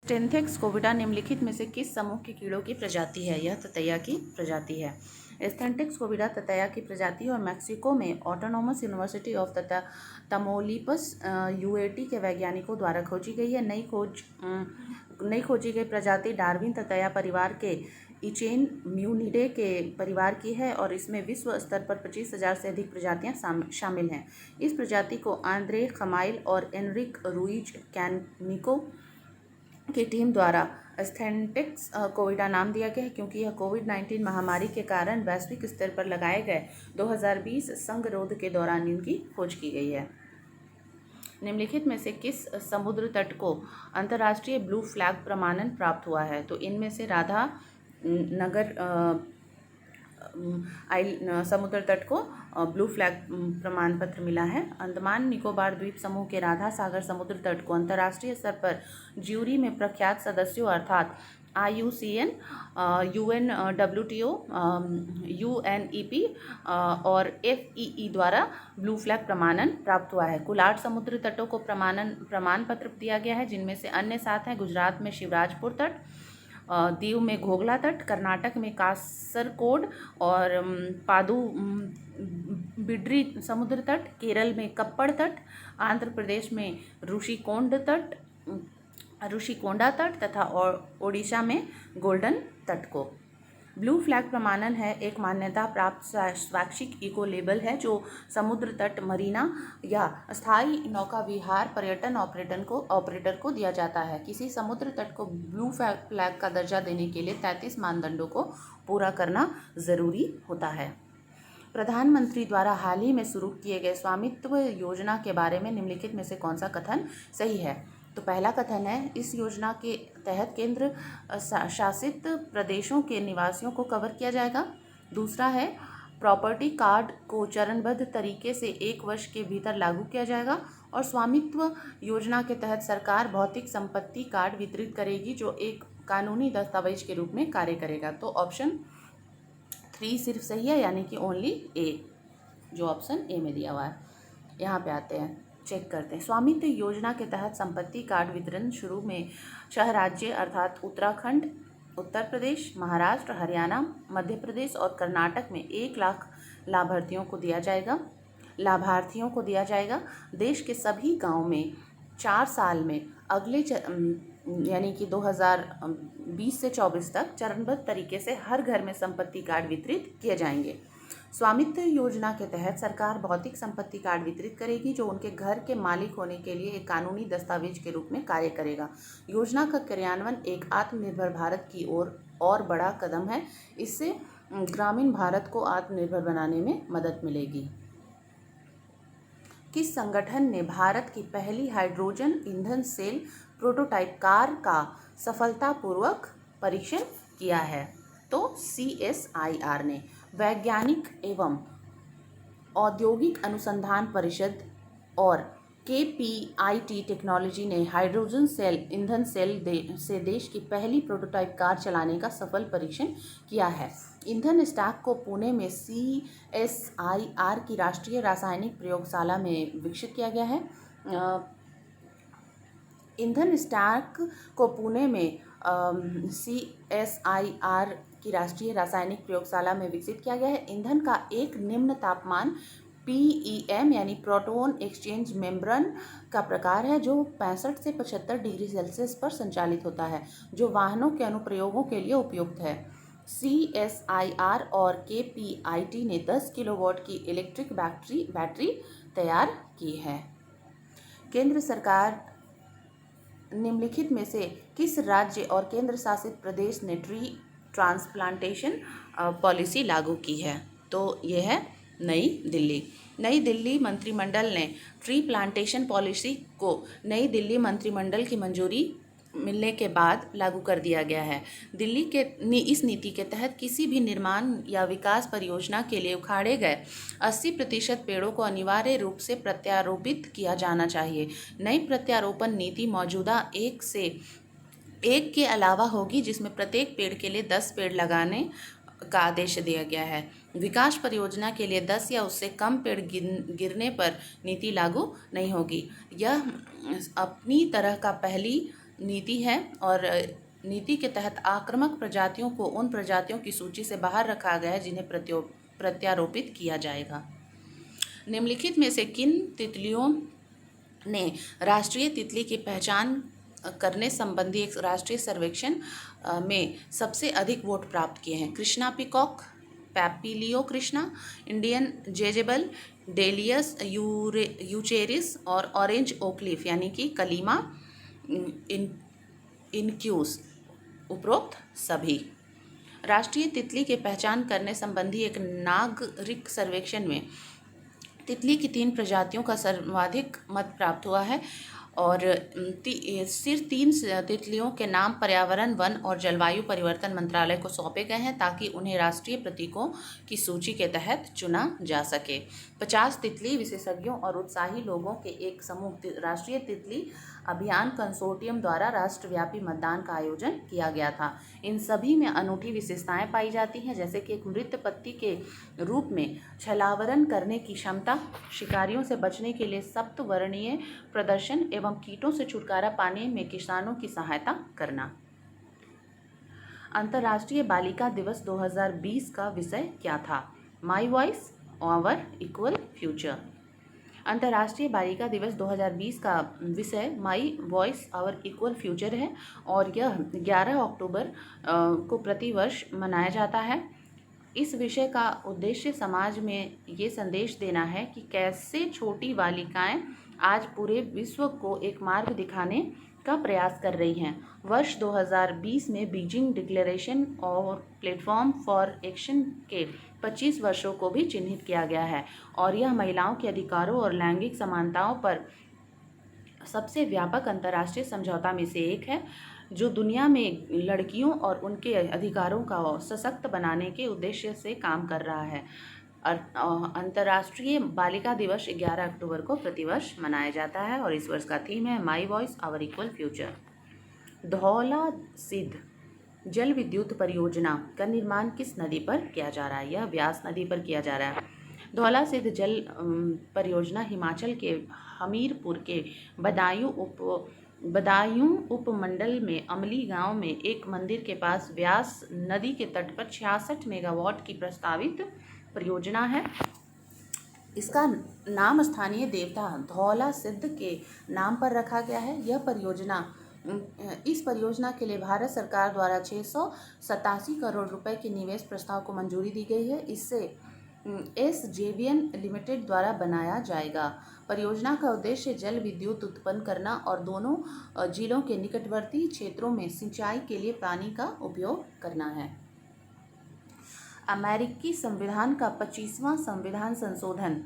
स्टेनथेक्स कोविडा निम्नलिखित में से किस समूह के कीड़ों की प्रजाति है? यह ततैया की प्रजाति है। स्टेनथेक्स कोविडा ततैया की प्रजाति और मैक्सिको में ऑटोनोमस यूनिवर्सिटी ऑफ तमौलिपस यूएटी के वैज्ञानिकों द्वारा खोजी गई है। नई खोजी गई प्रजाति डार्विन ततैया परिवार के इचेन म्यूनिडे के परिवार की है और इसमें विश्व स्तर पर 25,000 से अधिक प्रजातियां शामिल हैं। इस प्रजाति को आंद्रे खमाइल और एनरिक रुइज कैनिको की टीम द्वारा स्टेनथेक्स कोविडा नाम दिया गया है, क्योंकि यह कोविड-19 महामारी के कारण वैश्विक स्तर पर लगाए गए 2020 संगरोध के दौरान इनकी खोज की गई है। निम्नलिखित में से किस समुद्र तट को अंतर्राष्ट्रीय ब्लू फ्लैग प्रमाणन प्राप्त हुआ है? तो इनमें से राधा नगर समुद्र तट को ब्लू फ्लैग प्रमाण पत्र मिला है। अंडमान निकोबार द्वीप समूह के राधा सागर समुद्र तट को अंतर्राष्ट्रीय स्तर पर ज्यूरी में प्रख्यात सदस्यों अर्थात IUCN, UNWTO, UNEP और FEE द्वारा ब्लू फ्लैग प्रमाणन प्राप्त हुआ है। कुल 8 समुद्र तटों को प्रमाण पत्र दिया गया है, जिनमें से अन्य 7 हैं। गुजरात में शिवराजपुर तट, दीव में घोघला तट, कर्नाटक में कासरकोड और बिड्री समुद्र तट, केरल में कप्पड़ तट, आंध्र प्रदेश में ऋषिकोंडा तट तथा ओडिशा में गोल्डन तट को। ब्लू फ्लैग प्रमाणन है एक मान्यता प्राप्त स्वैच्छिक इको लेबल है जो समुद्र तट, मरीना या स्थायी नौका विहार पर्यटन ऑपरेटर को दिया जाता है। किसी समुद्र तट को ब्लू फ्लैग का दर्जा देने के लिए 33 मानदंडों को पूरा करना जरूरी होता है। प्रधानमंत्री द्वारा हाल ही में शुरू किए गए स्वामित्व योजना के बारे में निम्नलिखित में से कौन सा कथन सही है? तो पहला कथन है, इस योजना के तहत केंद्र शासित प्रदेशों के निवासियों को कवर किया जाएगा। दूसरा है, प्रॉपर्टी कार्ड को चरणबद्ध तरीके से 1 वर्ष के भीतर लागू किया जाएगा। और स्वामित्व योजना के तहत सरकार भौतिक संपत्ति कार्ड वितरित करेगी जो एक कानूनी दस्तावेज के रूप में कार्य करेगा। तो ऑप्शन 3 सिर्फ सही है, यानी कि ओनली ए, जो ऑप्शन ए में दिया हुआ है। यहाँ पे आते हैं, चेक करते हैं। स्वामित्व योजना के तहत संपत्ति कार्ड वितरण शुरू में 6 राज्य अर्थात उत्तराखंड, उत्तर प्रदेश, महाराष्ट्र, हरियाणा, मध्य प्रदेश और कर्नाटक में 1 लाख लाभार्थियों को दिया जाएगा। देश के सभी गांव में 4 साल में अगले यानी कि 2020 से 24 तक चरणबद्ध तरीके से हर घर में संपत्ति कार्ड वितरित किए जाएंगे। स्वामित्व योजना के तहत सरकार भौतिक संपत्ति कार्ड वितरित करेगी जो उनके घर के मालिक होने के लिए एक कानूनी दस्तावेज के रूप में कार्य करेगा। योजना का क्रियान्वयन एक आत्मनिर्भर भारत की ओर और बड़ा कदम है। इससे ग्रामीण भारत को आत्मनिर्भर बनाने में मदद मिलेगी। किस संगठन ने भारत की पहली हाइड्रोजन ईंधन सेल प्रोटोटाइप कार का सफलतापूर्वक परीक्षण किया है? तो CSIR ने। वैज्ञानिक एवं औद्योगिक अनुसंधान परिषद और KPIT टेक्नोलॉजी ने हाइड्रोजन सेल ईंधन सेल से देश की पहली प्रोटोटाइप कार चलाने का सफल परीक्षण किया है। ईंधन स्टैक को पुणे में CSIR की राष्ट्रीय रासायनिक प्रयोगशाला में विकसित किया गया है। ईंधन स्टैक को पुणे में CSIR की राष्ट्रीय रासायनिक प्रयोगशाला में विकसित किया गया है। ईंधन का एक निम्न तापमान PEM यानी प्रोटॉन एक्सचेंज मेम्ब्रेन का प्रकार है जो 65 से 75 डिग्री सेल्सियस पर संचालित होता है, जो वाहनों के अनुप्रयोगों के लिए उपयुक्त है। CSIR और KPIT ने 10 किलोवाट की इलेक्ट्रिक बैटरी तैयार की है। केंद्र सरकार निम्नलिखित में से किस राज्य और केंद्र शासित प्रदेश ने ट्री ट्रांसप्लांटेशन पॉलिसी लागू की है? तो यह है नई दिल्ली मंत्रिमंडल ने ट्री प्लांटेशन पॉलिसी को नई दिल्ली मंत्रिमंडल की मंजूरी मिलने के बाद लागू कर दिया गया है। दिल्ली के इस नीति के तहत किसी भी निर्माण या विकास परियोजना के लिए उखाड़े गए 80% पेड़ों को अनिवार्य रूप से प्रत्यारोपित किया जाना चाहिए। नई प्रत्यारोपण नीति मौजूदा 1 के अलावा होगी, जिसमें प्रत्येक पेड़ के लिए 10 पेड़ लगाने का आदेश दिया गया है। विकास परियोजना के लिए 10 या उससे कम पेड़ गिरने पर नीति लागू नहीं होगी। यह अपनी तरह का पहली नीति है और नीति के तहत आक्रामक प्रजातियों को उन प्रजातियों की सूची से बाहर रखा गया है जिन्हें प्रत्यारोपित किया जाएगा। निम्नलिखित में से किन तितलियों ने राष्ट्रीय तितली की पहचान करने संबंधी एक राष्ट्रीय सर्वेक्षण में सबसे अधिक वोट प्राप्त किए हैं? कृष्णा पिकॉक, पैपिलियो कृष्णा, इंडियन जेजेबल, डेलियस यूचेरिस और ऑरेंज ओकलीफ यानी कि कलीमा इनक्यूस, उपरोक्त सभी। राष्ट्रीय तितली की पहचान करने संबंधी एक नागरिक सर्वेक्षण में तितली की 3 प्रजातियों का सर्वाधिक मत प्राप्त हुआ है और सिर्फ 3 तितलियों के नाम पर्यावरण, वन और जलवायु परिवर्तन मंत्रालय को सौंपे गए हैं ताकि उन्हें राष्ट्रीय प्रतीकों की सूची के तहत चुना जा सके। 50 तितली विशेषज्ञों और उत्साही लोगों के एक समूह राष्ट्रीय तितली अभियान कंसोर्टियम द्वारा राष्ट्रव्यापी मतदान का आयोजन किया गया था। इन सभी में अनूठी विशेषताएं पाई जाती हैं, जैसे कि एक मृत पत्ती के रूप में छलावरण करने की क्षमता, शिकारियों से बचने के लिए सप्तवर्णीय प्रदर्शन एवं कीटों से छुटकारा पाने में किसानों की सहायता करना। अंतर्राष्ट्रीय बालिका दिवस 2020 का विषय क्या था? My voice our equal future. अंतर्राष्ट्रीय बालिका दिवस 2020 का विषय my voice our equal future है और यह 11 अक्टूबर को प्रतिवर्ष मनाया जाता है। इस विषय का उद्देश्य समाज में ये संदेश देना है कि कैसे छोटी बालिकाएं आज पूरे विश्व को एक मार्ग दिखाने का प्रयास कर रही हैं। वर्ष 2020 में बीजिंग डिक्लेरेशन और प्लेटफॉर्म फॉर एक्शन के 25 वर्षों को भी चिन्हित किया गया है और यह महिलाओं के अधिकारों और लैंगिक समानताओं पर सबसे व्यापक अंतर्राष्ट्रीय समझौता में से एक है, जो दुनिया में लड़कियों और उनके अधिकारों का सशक्त बनाने के उद्देश्य से काम कर रहा है। अंतर्राष्ट्रीय बालिका दिवस 11 अक्टूबर को प्रतिवर्ष मनाया जाता है और इस वर्ष का थीम है my voice our equal future. Dhaula Sidh जल विद्युत परियोजना का निर्माण किस नदी पर किया जा रहा है? यह व्यास नदी पर किया जा रहा है। धौला सिद्ध जल परियोजना हिमाचल के हमीरपुर के बदायूं उपमंडल में अमली गांव में एक मंदिर के पास व्यास नदी के तट पर 66 मेगावाट की प्रस्तावित परियोजना है। इसका नाम स्थानीय देवता धौला सिद्ध के नाम पर रखा गया है। इस परियोजना के लिए भारत सरकार द्वारा 687 करोड़ रुपए के निवेश प्रस्ताव को मंजूरी दी गई है। इससे SJVN लिमिटेड द्वारा बनाया जाएगा। परियोजना का उद्देश्य जल विद्युत उत्पन्न करना और दोनों जिलों के निकटवर्ती क्षेत्रों में सिंचाई के लिए पानी का उपयोग करना है। अमेरिकी संविधान का 25वां संविधान संशोधन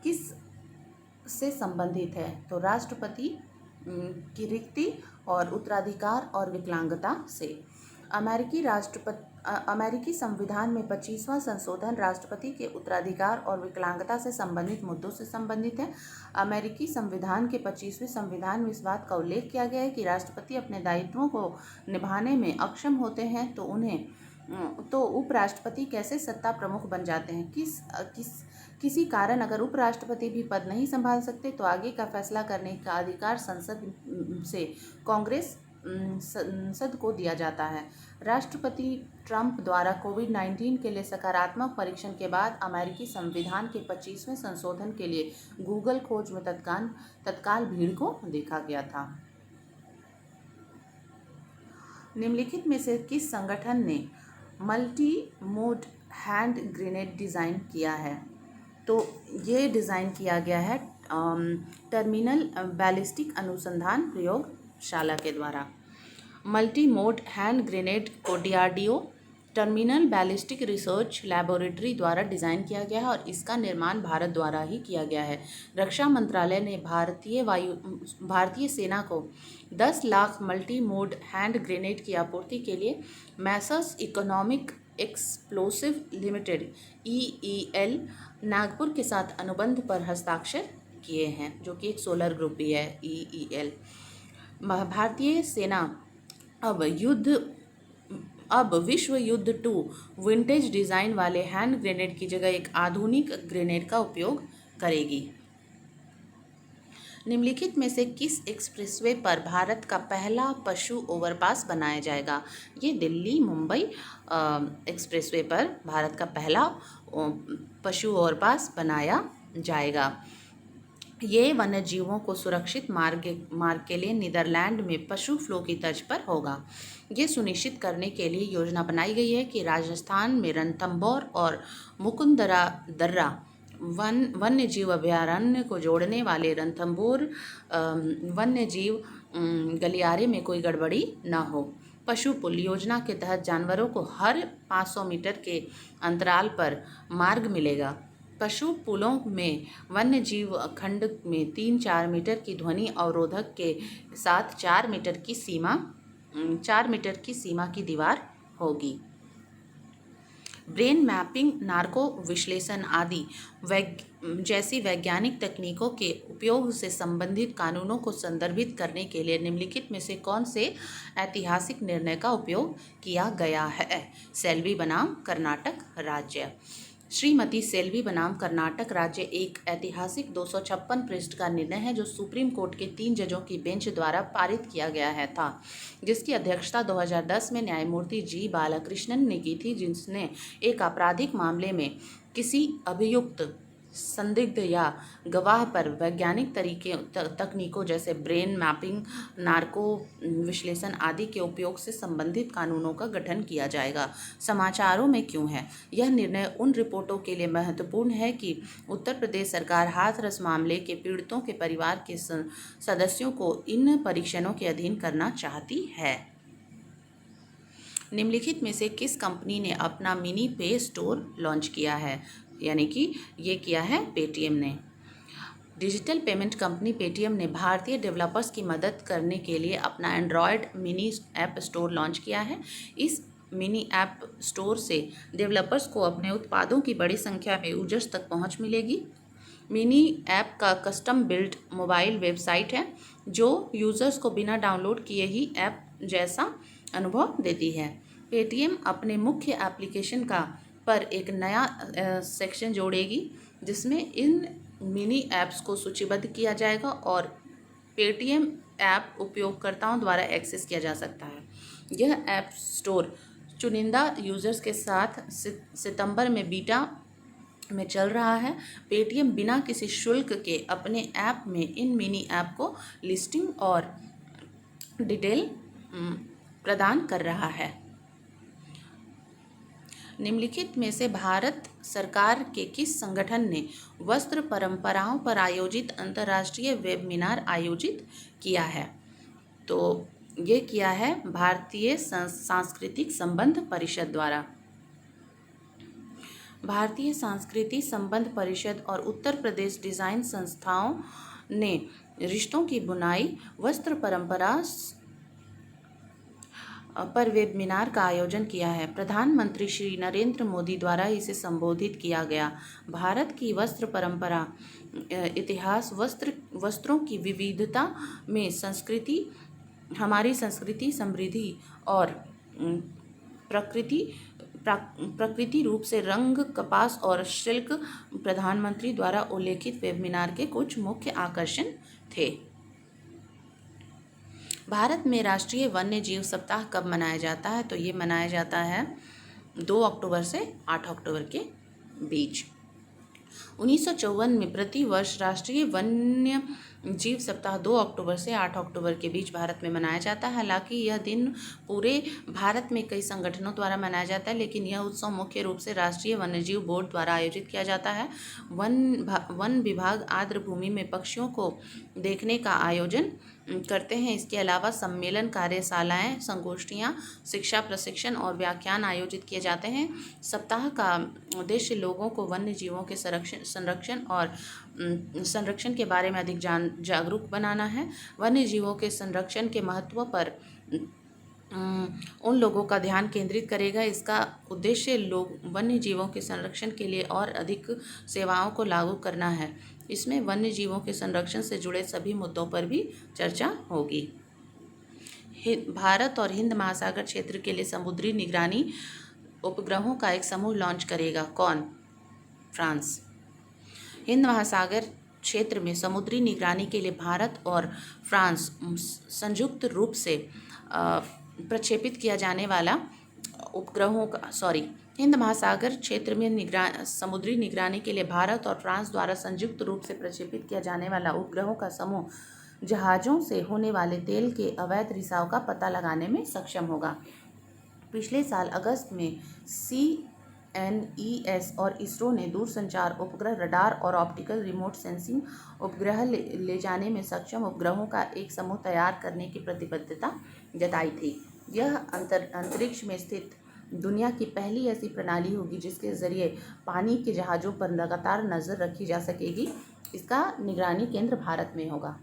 किस से संबंधित है? तो राष्ट्रपति की रिक्ति और उत्तराधिकार और विकलांगता से। अमेरिकी संविधान में 25वां संशोधन राष्ट्रपति के उत्तराधिकार और विकलांगता से संबंधित मुद्दों से संबंधित है। अमेरिकी संविधान के 25वें संविधान में इस बात का उल्लेख किया गया है कि राष्ट्रपति अपने दायित्वों को निभाने में अक्षम होते हैं तो उपराष्ट्रपति कैसे सत्ता प्रमुख बन जाते हैं? किसी कारण अगर उपराष्ट्रपति भी पद नहीं संभाल सकते तो आगे का फैसला करने का अधिकार संसद को दिया जाता है। राष्ट्रपति ट्रंप द्वारा कोविड-19 के लिए सकारात्मक परीक्षण के बाद अमेरिकी संविधान के 25वें संशोधन के लिए गूगल खोज में तत्काल भीड़ को देखा गया था। निम्नलिखित में से किस संगठन ने multi mode hand grenade design किया है? तो ये डिज़ाइन किया गया है टर्मिनल बैलिस्टिक अनुसंधान प्रयोगशाला के द्वारा। मल्टी मोड हैंड ग्रेनेड को DRDO terminal ballistic research laboratory द्वारा डिज़ाइन किया गया है और इसका निर्माण भारत द्वारा ही किया गया है। रक्षा मंत्रालय ने भारतीय सेना को 10 lakh multi mode hand grenade की आपूर्ति के लिए Messrs economic explosive limited EEL Nagpur के साथ अनुबंध पर हस्ताक्षर किए हैं, जो कि एक सोलर ग्रुप भी है EEL। भारतीय सेना अब विश्व युद्ध 2 विंटेज डिज़ाइन वाले हैंड ग्रेनेड की जगह एक आधुनिक ग्रेनेड का उपयोग करेगी। निम्नलिखित में से किस एक्सप्रेसवे पर भारत का पहला पशु ओवरपास बनाया जाएगा? ये दिल्ली मुंबई एक्सप्रेसवे पर भारत का पहला पशु ओवरपास बनाया जाएगा। ये वन्यजीवों को सुरक्षित मार्ग के लिए नीदरलैंड में पशु फ्लो की तर्ज पर होगा। ये सुनिश्चित करने के लिए योजना बनाई गई है कि राजस्थान में रणथंभौर और मुकुंदरा दर्रा वन्यजीव अभयारण्य को जोड़ने वाले रणथंभौर वन्यजीव गलियारे में कोई गड़बड़ी न हो। पशु पुल योजना के तहत जानवरों को हर 500 मीटर के अंतराल पर मार्ग मिलेगा। पशु पुलों में वन्यजीव खंड में 3-4 मीटर की ध्वनि अवरोधक के साथ 4 मीटर की सीमा की दीवार होगी। ब्रेन मैपिंग, नार्को विश्लेषण आदि जैसी वैज्ञानिक तकनीकों के उपयोग से संबंधित कानूनों को संदर्भित करने के लिए निम्नलिखित में से कौन से ऐतिहासिक निर्णय का उपयोग किया गया है? सेल्वी बनाम कर्नाटक राज्य। श्रीमती सेल्वी बनाम कर्नाटक राज्य एक ऐतिहासिक 256 पृष्ठ का निर्णय है जो सुप्रीम कोर्ट के 3 जजों की बेंच द्वारा पारित किया गया था, जिसकी अध्यक्षता 2010 में न्यायमूर्ति जी बालाकृष्णन ने की थी, जिसने एक आपराधिक मामले में किसी अभियुक्त, संदिग्ध या गवाह पर वैज्ञानिक तकनीकों जैसे ब्रेन मैपिंग, नार्को विश्लेषण आदि के उपयोग से संबंधित कानूनों का गठन किया जाएगा। समाचारों में क्यों है? यह निर्णय उन रिपोर्टों के लिए महत्वपूर्ण है कि उत्तर प्रदेश सरकार हाथरस मामले के पीड़ितों के परिवार के सदस्यों को इन परीक्षणों के अधीन करना चाहती है। निम्नलिखित में से किस कंपनी ने अपना मिनी पे स्टोर लॉन्च किया है? यानी कि ये किया है पेटीएम ने। डिजिटल पेमेंट कंपनी पेटीएम ने भारतीय डेवलपर्स की मदद करने के लिए अपना Android mini app store launch किया है। इस मिनी ऐप स्टोर से डेवलपर्स को अपने उत्पादों की बड़ी संख्या में यूजर्स तक पहुंच मिलेगी। मिनी ऐप का कस्टम बिल्ट मोबाइल वेबसाइट है जो यूजर्स को बिना डाउनलोड किए ही ऐप जैसा अनुभव देती है। पेटीएम अपने मुख्य एप्लीकेशन पर एक नया सेक्शन जोड़ेगी जिसमें इन मिनी ऐप्स को सूचीबद्ध किया जाएगा और पेटीएम ऐप उपयोगकर्ताओं द्वारा एक्सेस किया जा सकता है। यह ऐप स्टोर चुनिंदा यूजर्स के साथ सितंबर में बीटा में चल रहा है। पेटीएम बिना किसी शुल्क के अपने ऐप में इन मिनी ऐप को लिस्टिंग और डिटेल प्रदान कर रहा है। निम्नलिखित में से भारत सरकार के किस संगठन ने वस्त्र परंपराओं पर आयोजित अंतर्राष्ट्रीय वेबिनार आयोजित किया है? तो ये किया है भारतीय सांस्कृतिक संबंध परिषद द्वारा। भारतीय सांस्कृतिक संबंध परिषद और उत्तर प्रदेश डिज़ाइन संस्थाओं ने रिश्तों की बुनाई वस्त्र परंपरा पर वेबिनार का आयोजन किया है। प्रधानमंत्री श्री नरेंद्र मोदी द्वारा इसे संबोधित किया गया। भारत की वस्त्र परंपरा इतिहास, वस्त्रों की विविधता में हमारी संस्कृति समृद्धि और प्रकृति रूप से रंग, कपास और सिल्क प्रधानमंत्री द्वारा उल्लेखित वेबिनार के कुछ मुख्य आकर्षण थे। भारत में राष्ट्रीय वन्य जीव सप्ताह कब मनाया जाता है? तो ये मनाया जाता है 2 अक्टूबर से 8 अक्टूबर के बीच। 1954 में प्रतिवर्ष राष्ट्रीय वन्य जीव सप्ताह 2 अक्टूबर से 8 अक्टूबर के बीच भारत में मनाया जाता है। हालांकि यह दिन पूरे भारत में कई संगठनों द्वारा मनाया जाता है, लेकिन यह उत्सव मुख्य रूप से राष्ट्रीय वन्यजीव बोर्ड द्वारा आयोजित किया जाता है। वन विभाग आर्द्र भूमि में पक्षियों को देखने का आयोजन करते हैं। इसके अलावा सम्मेलन, कार्यशालाएं, संगोष्ठियां, शिक्षा, प्रशिक्षण और व्याख्यान आयोजित किए जाते हैं। सप्ताह का उद्देश्य लोगों को वन्य जीवों के संरक्षण के बारे में अधिक जागरूक बनाना है। वन्य जीवों के संरक्षण के महत्व पर उन लोगों का ध्यान केंद्रित करेगा। इसका उद्देश्य वन्य जीवों के संरक्षण के लिए और अधिक सेवाओं को लागू करना है। इसमें वन्य जीवों के संरक्षण से जुड़े सभी मुद्दों पर भी चर्चा होगी। भारत और हिंद महासागर क्षेत्र के लिए समुद्री निगरानी उपग्रहों का एक समूह लॉन्च करेगा। कौन? फ्रांस। हिंद महासागर क्षेत्र में समुद्री निगरानी के लिए भारत और फ्रांस संयुक्त रूप से प्रक्षेपित किया जाने वाला उपग्रहों का हिंद महासागर क्षेत्र में समुद्री निगरानी के लिए भारत और फ्रांस द्वारा संयुक्त रूप से प्रक्षेपित किया जाने वाला उपग्रहों का समूह जहाज़ों से होने वाले तेल के अवैध रिसाव का पता लगाने में सक्षम होगा। पिछले साल अगस्त में CNES और इसरो ने दूरसंचार उपग्रह, रडार और ऑप्टिकल रिमोट सेंसिंग उपग्रह ले जाने में सक्षम उपग्रहों का एक समूह तैयार करने की प्रतिबद्धता जताई थी। यह अंतरिक्ष में स्थित दुनिया की पहली ऐसी प्रणाली होगी जिसके जरिए पानी के जहाज़ों पर लगातार नज़र रखी जा सकेगी। इसका निगरानी केंद्र भारत में होगा।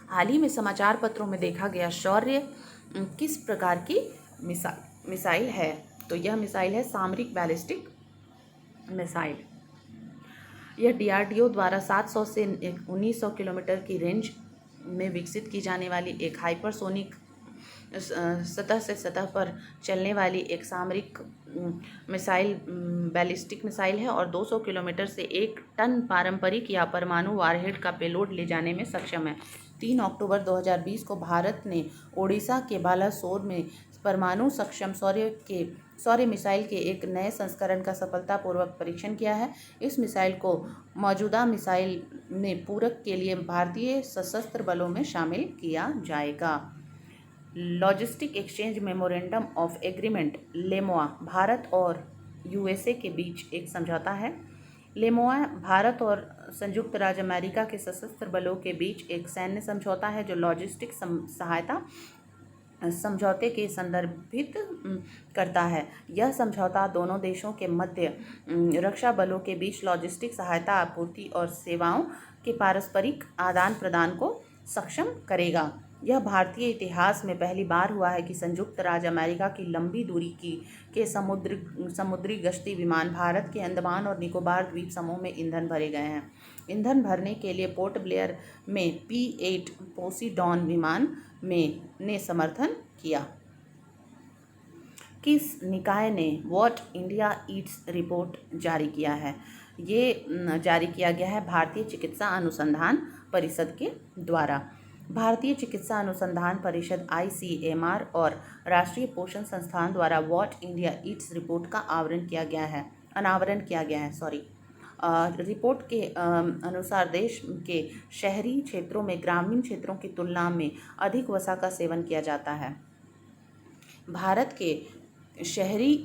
हाल ही में समाचार पत्रों में देखा गया शौर्य किस प्रकार की मिसाइल है? तो यह मिसाइल है सामरिक बैलिस्टिक मिसाइल। यह DRDO द्वारा 700 से 1900 किलोमीटर की रेंज में विकसित की जाने वाली एक हाइपरसोनिक सतह से सतह पर चलने वाली एक सामरिक मिसाइल बैलिस्टिक मिसाइल है और 200 किलोमीटर से 1 टन पारंपरिक या परमाणु वारहेड का पेलोड ले जाने में सक्षम है। 3 अक्टूबर 2020 को भारत ने ओडिशा के बालासोर में परमाणु सक्षम सौर्य मिसाइल के एक नए संस्करण का सफलतापूर्वक परीक्षण किया है। इस मिसाइल को मौजूदा मिसाइल में पूरक के लिए भारतीय सशस्त्र बलों में शामिल किया जाएगा। Logistic exchange memorandum of agreement LEMOA Bharat और USA के बीच एक समझौता है। लेमोआ भारत और संयुक्त राज्य अमेरिका के सशस्त्र बलों के बीच एक सैन्य समझौता है जो लॉजिस्टिक सहायता समझौते के संदर्भित करता है। यह समझौता दोनों देशों के मध्य रक्षा बलों के बीच लॉजिस्टिक सहायता आपूर्ति और सेवाओं के पारस्परिक आदान प्रदान को सक्षम करेगा। यह भारतीय इतिहास में पहली बार हुआ है कि संयुक्त राज्य अमेरिका की लंबी दूरी के समुद्री गश्ती विमान भारत के अंडमान और निकोबार द्वीप समूह में ईंधन भरे गए हैं। ईंधन भरने के लिए पोर्ट ब्लेयर में P-8 पोसीडॉन विमान ने समर्थन किया। किस निकाय ने व्हाट इंडिया ईट्स रिपोर्ट जारी किया है? ये जारी किया गया है भारतीय चिकित्सा अनुसंधान परिषद के द्वारा। भारतीय चिकित्सा अनुसंधान परिषद ICMR और राष्ट्रीय पोषण संस्थान द्वारा व्हाट इंडिया ईट्स रिपोर्ट का अनावरण किया गया है। रिपोर्ट के अनुसार देश के शहरी क्षेत्रों में ग्रामीण क्षेत्रों की तुलना में अधिक वसा का सेवन किया जाता है। भारत के शहरी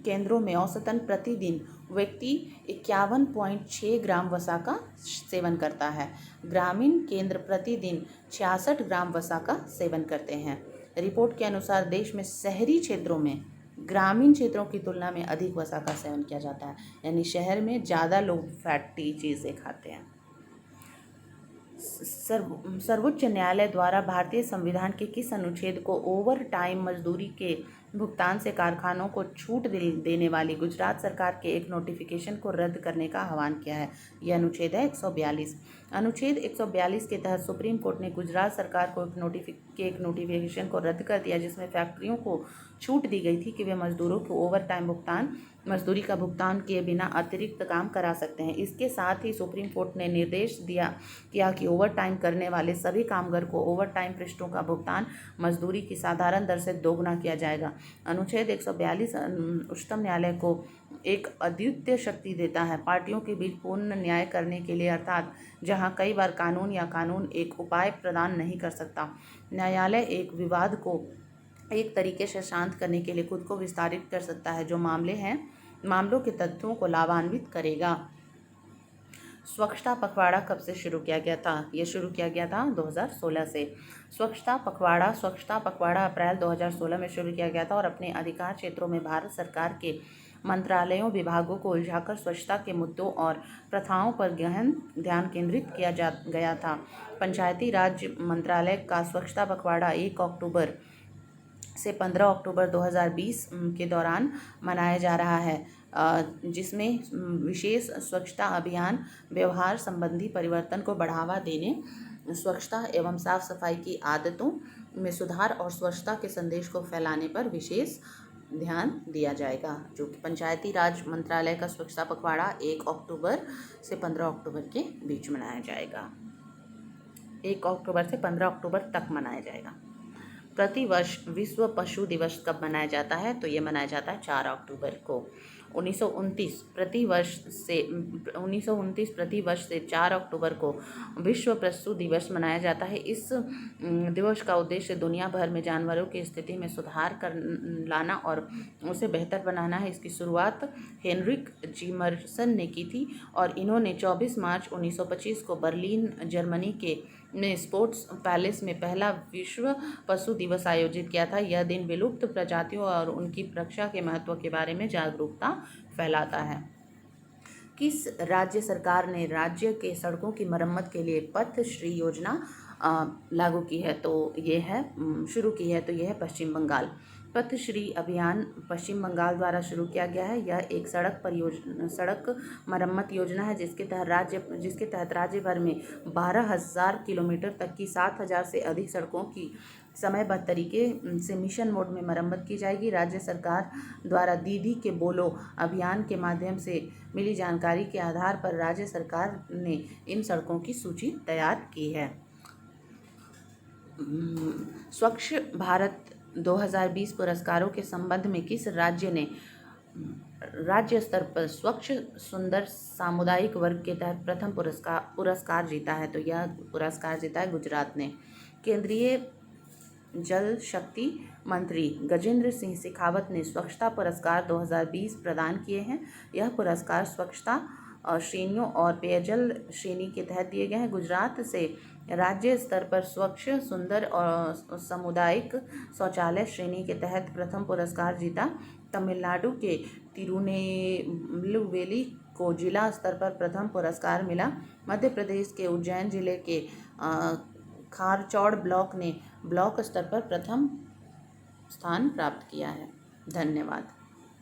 केंद्रों में औसतन प्रतिदिन व्यक्ति 51.6 ग्राम वसा का सेवन करता है। ग्रामीण केंद्र प्रतिदिन 66 ग्राम वसा का सेवन करते हैं। रिपोर्ट के अनुसार देश में शहरी क्षेत्रों में ग्रामीण क्षेत्रों की तुलना में अधिक वसा का सेवन किया जाता है, यानी शहर में ज़्यादा लोग फैटी चीज़ें खाते हैं। सर्वोच्च न्यायालय द्वारा भारतीय संविधान के किस अनुच्छेद को ओवर टाइम मजदूरी के भुगतान से कारखानों को छूट देने वाली गुजरात सरकार के एक नोटिफिकेशन को रद्द करने का आह्वान किया है? यह अनुच्छेद है 142। अनुच्छेद 142 के तहत सुप्रीम कोर्ट ने गुजरात सरकार को एक नोटिफिकेशन को रद्द कर दिया जिसमें फैक्ट्रियों को छूट दी गई थी कि वे मजदूरों को ओवर टाइम मजदूरी का भुगतान किए बिना अतिरिक्त काम करा सकते हैं। इसके साथ ही सुप्रीम कोर्ट ने निर्देश किया कि ओवर टाइम करने वाले सभी कामगार को ओवर टाइम पृष्ठों का भुगतान मजदूरी की साधारण दर से दोगुना किया जाएगा। अनुच्छेद 142 उच्चतम न्यायालय को एक अद्वितीय शक्ति देता है पार्टियों के बीच पूर्ण न्याय करने के लिए, अर्थात जहां कई बार कानून एक उपाय प्रदान नहीं कर सकता। न्यायालय एक विवाद को एक तरीके से शांत करने के लिए खुद को विस्तारित कर सकता है जो मामलों के तथ्यों को लाभान्वित करेगा। स्वच्छता पखवाड़ा कब से शुरू किया गया था? यह शुरू किया गया था 2016 से। स्वच्छता पखवाड़ा अप्रैल 2016 में शुरू किया गया था और अपने अधिकार क्षेत्रों में भारत सरकार के मंत्रालयों विभागों को उलझाकर स्वच्छता के मुद्दों और प्रथाओं पर गहन ध्यान केंद्रित किया गया था। पंचायती राज मंत्रालय का स्वच्छता पखवाड़ा 1 अक्टूबर से 15 अक्टूबर 2020 के दौरान मनाया जा रहा है, जिसमें विशेष स्वच्छता अभियान, व्यवहार संबंधी परिवर्तन को बढ़ावा देने, स्वच्छता एवं साफ सफाई की आदतों में सुधार और स्वच्छता के संदेश को फैलाने पर विशेष ध्यान दिया जाएगा, जो कि पंचायती राज मंत्रालय का स्वच्छता पखवाड़ा 1 अक्टूबर से 15 अक्टूबर के बीच मनाया जाएगा। 1 अक्टूबर से 15 अक्टूबर तक मनाया जाएगा। प्रतिवर्ष विश्व पशु दिवस कब मनाया जाता है? तो ये मनाया जाता है 4 अक्टूबर को। 1929 प्रतिवर्ष से 4 अक्टूबर को विश्व पशु दिवस मनाया जाता है। इस दिवस का उद्देश्य दुनिया भर में जानवरों की स्थिति में सुधार कर लाना और उसे बेहतर बनाना है। इसकी शुरुआत हेनरिक जिमर्सन ने की थी और इन्होंने 24 मार्च 1925 को बर्लिन जर्मनी के ने स्पोर्ट्स पैलेस में पहला विश्व पशु दिवस आयोजित किया था। यह दिन विलुप्त प्रजातियों और उनकी रक्षा के महत्व के बारे में जागरूकता फैलाता है। किस राज्य सरकार ने राज्य के सड़कों की मरम्मत के लिए पथश्री योजना लागू की है? तो ये है शुरू की है, तो यह है पश्चिम बंगाल। पथश्री अभियान पश्चिम बंगाल द्वारा शुरू किया गया है। यह एक सड़क मरम्मत योजना है जिसके तहत राज्य भर में 12,000 किलोमीटर तक की 7,000 से अधिक सड़कों की समयबद्ध तरीके से मिशन मोड में मरम्मत की जाएगी। राज्य सरकार द्वारा दीदी के बोलो अभियान के माध्यम से मिली जानकारी के आधार पर राज्य सरकार ने इन सड़कों की सूची तैयार की है। स्वच्छ भारत 2020 पुरस्कारों के संबंध में किस राज्य ने राज्य स्तर पर स्वच्छ सुंदर सामुदायिक वर्ग के तहत प्रथम पुरस्कार जीता है? तो यह पुरस्कार जीता है गुजरात ने। केंद्रीय जल शक्ति मंत्री गजेंद्र सिंह शेखावत ने स्वच्छता पुरस्कार 2020 प्रदान किए हैं। यह पुरस्कार स्वच्छता श्रेणियों और पेयजल श्रेणी के तहत दिए गए हैं। गुजरात से राज्य स्तर पर स्वच्छ सुंदर और सामुदायिक शौचालय श्रेणी के तहत प्रथम पुरस्कार जीता। तमिलनाडु के तिरुनेलवेली को जिला स्तर पर प्रथम पुरस्कार मिला। मध्य प्रदेश के उज्जैन जिले के खारचौड़ ब्लॉक ने ब्लॉक स्तर पर प्रथम स्थान प्राप्त किया है। धन्यवाद।